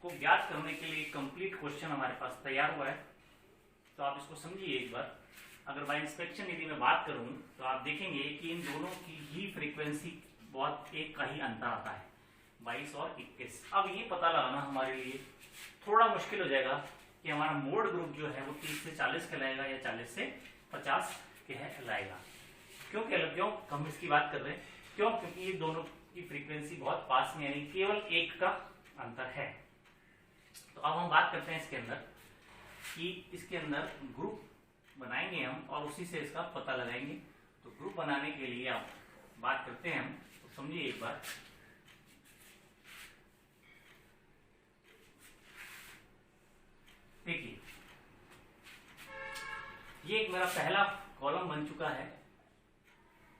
को ज्ञात करने के लिए कंप्लीट क्वेश्चन हमारे पास तैयार हुआ है, तो आप इसको समझिए एक बार। अगर बाय इंस्पेक्शन यदि मैं बात करूं तो आप देखेंगे कि इन दोनों की ही फ्रीक्वेंसी बहुत एक का ही अंतर आता है, 22 और 21। अब ये पता लगाना हमारे लिए थोड़ा मुश्किल हो जाएगा कि हमारा मोड ग्रुप जो है वो 30 से 40 कहलाएगा या 40 से 50 कहलाएगा। क्यों हम इसकी बात कर रहे हैं? क्योंकि ये दोनों की फ्रीक्वेंसी बहुत पास में, यानी केवल एक का अंतर है। तो अब हम बात करते हैं इसके अंदर कि इसके अंदर ग्रुप बनाएंगे हम और उसी से इसका पता लगाएंगे। तो ग्रुप बनाने के लिए आप बात करते हैं हम, तो समझिए एक बार। देखिए, ये एक मेरा पहला कॉलम बन चुका है,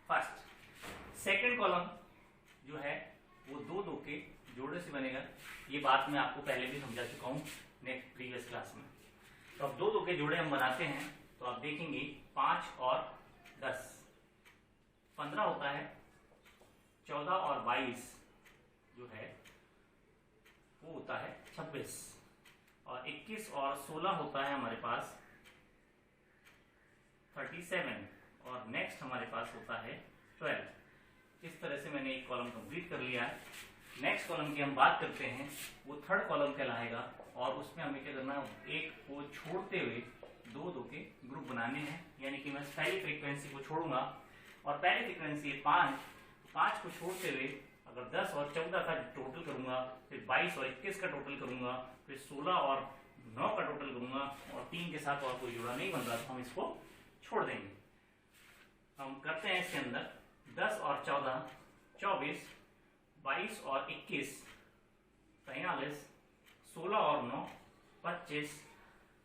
फर्स्ट। सेकंड कॉलम जो है वो दो के जोड़े से बनेगा। ये बात मैं आपको पहले भी समझा चुका हूं नेक्स्ट प्रीवियस क्लास में। तो अब दो के जोड़े हम बनाते हैं, तो आप देखेंगे 5 और 10 15 होता है, 14 और 22 जो है वो होता है 26, और 21 और 16 होता है हमारे पास 37, और नेक्स्ट हमारे पास होता है 12। इस तरह से मैंने एक कॉलम कंप्लीट कर लिया है। नेक्स्ट कॉलम की हम बात करते हैं, वो थर्ड कॉलम कहलाएगा, और उसमें हमें क्या करना है, एक को छोड़ते हुए दो के ग्रुप बनाने हैं। यानी कि मैं पहली फ्रीक्वेंसी को छोड़ूंगा, और पहली फ्रीक्वेंसी है 5 को छोड़ते हुए अगर 10 और 14 का टोटल करूंगा, फिर 22 और 21 का टोटल करूंगा, फिर 16 और 9 का टोटल करूंगा, और 3 के साथ और कोई जोड़ा नहीं बन रहा तो हम इसको छोड़ देंगे। हम करते हैं इसके अंदर 10 और 14 24, 22 और 21 43, 16 और 9 25।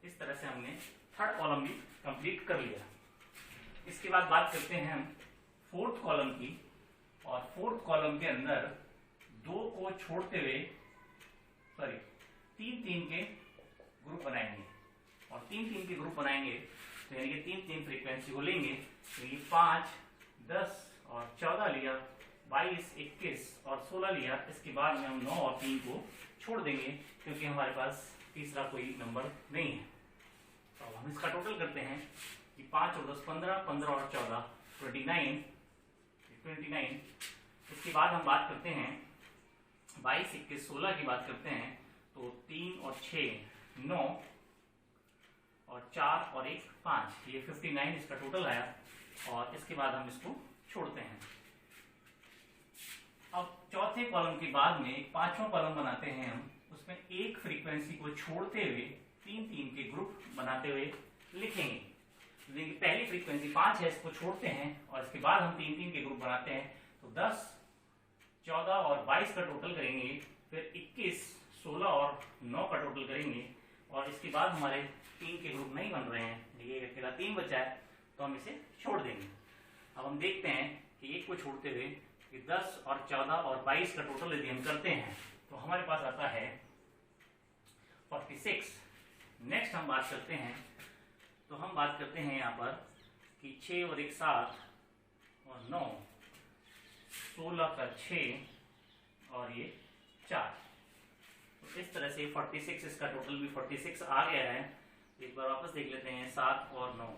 इस तरह से हमने थर्ड कॉलम भी कंप्लीट कर लिया। इसके बाद बात करते हैं हम फोर्थ कॉलम की, और फोर्थ कॉलम के अंदर 2 को छोड़ते हुए 3 के ग्रुप बनाएंगे, और 3 के ग्रुप बनाएंगे तो यानी कि 3 फ्रीक्वेंसी को लेंगे। तो ये 5, 10 और 14 लिया, 22, 21 और 16 लिया। इसके बाद में हम 9 और 3 को छोड़ देंगे, क्योंकि हमारे पास तीसरा कोई नंबर नहीं है। तो अब हम इसका टोटल करते हैं कि 5 और 10 15, 15 और 14 29। इसके बाद हम बात करते हैं 22, 21, 16 की बात करते हैं, तो 3 और 6 9, और 4 और 1 5, ये 59 इसका टोटल आया। और इसके बाद हम इसको छोड़ते हैं। अब चौथे कॉलम के बाद में एक पांचवा कॉलम बनाते हैं हम, उसमें एक फ्रीक्वेंसी को छोड़ते हुए 3 के ग्रुप बनाते हुए लिखेंगे। देखिए, पहली फ्रीक्वेंसी 5 है, इसको छोड़ते हैं, और इसके बाद हम 3 के ग्रुप बनाते हैं। तो 10, 14 और 22 का टोटल करेंगे, फिर 21, 16 और 9 का टोटल करेंगे, और इसके बाद हमारे 3 के ग्रुप नहीं बन रहे हैं, ये अकेला 3 बचा है, तो हम इसे छोड़ देंगे। अब हम देखते हैं कि एक को छोड़ते हुए कि 10 और 14 और 22 का टोटल यदि हम करते हैं तो हमारे पास आता है 46। नेक्स्ट हम बात करते हैं, तो हम बात करते हैं यहाँ पर कि 6 और 1 7 और 9, 16 का 6 और ये 4। तो इस तरह से 46, इसका टोटल भी 46 आ गया है। एक बार वापस देख लेते हैं, 7 और 9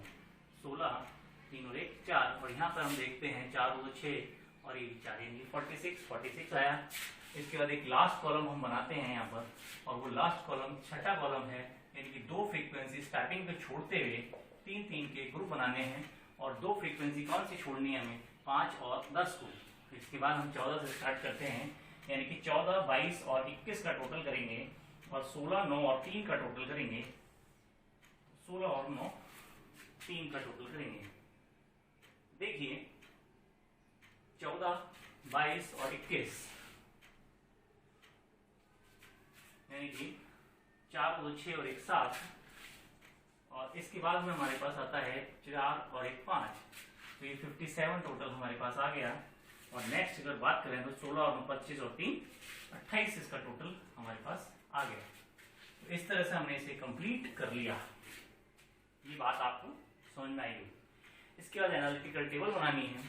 16, 3 और 1 4, और यहाँ पर हम देखते हैं 4 और 6 और ये 4, यानी 46 आया। इसके बाद एक लास्ट कॉलम हम बनाते हैं यहाँ पर, और वो लास्ट कॉलम छठा कॉलम है, यानी कि 2 फ्रीक्वेंसी स्टार्टिंग पे छोड़ते हुए 3 के ग्रुप बनाने हैं, और 2 फ्रीक्वेंसी कौन सी छोड़नी है हमें, 5 और 10 को। इसके बाद हम 14 से स्टार्ट करते हैं, यानी कि 14, 22 और 21 का टोटल करेंगे, और 16, 9 और 3 का टोटल करेंगे, 16 और 9 3 का टोटल करेंगे। देखिए 14, 22 और 21, यानी कि 4 और 6 और 1 7, और इसके बाद में हमारे पास आता है 4 और 1 5, तो ये 57 टोटल हमारे पास आ गया। और नेक्स्ट अगर बात करें तो 16 और 25 और 3 28 इसका टोटल हमारे पास आ गया। तो इस तरह से हमने इसे कंप्लीट कर लिया। ये बात आपको समझ में आएगी। इसके बाद एनालिटिकल टेबल बनानी है।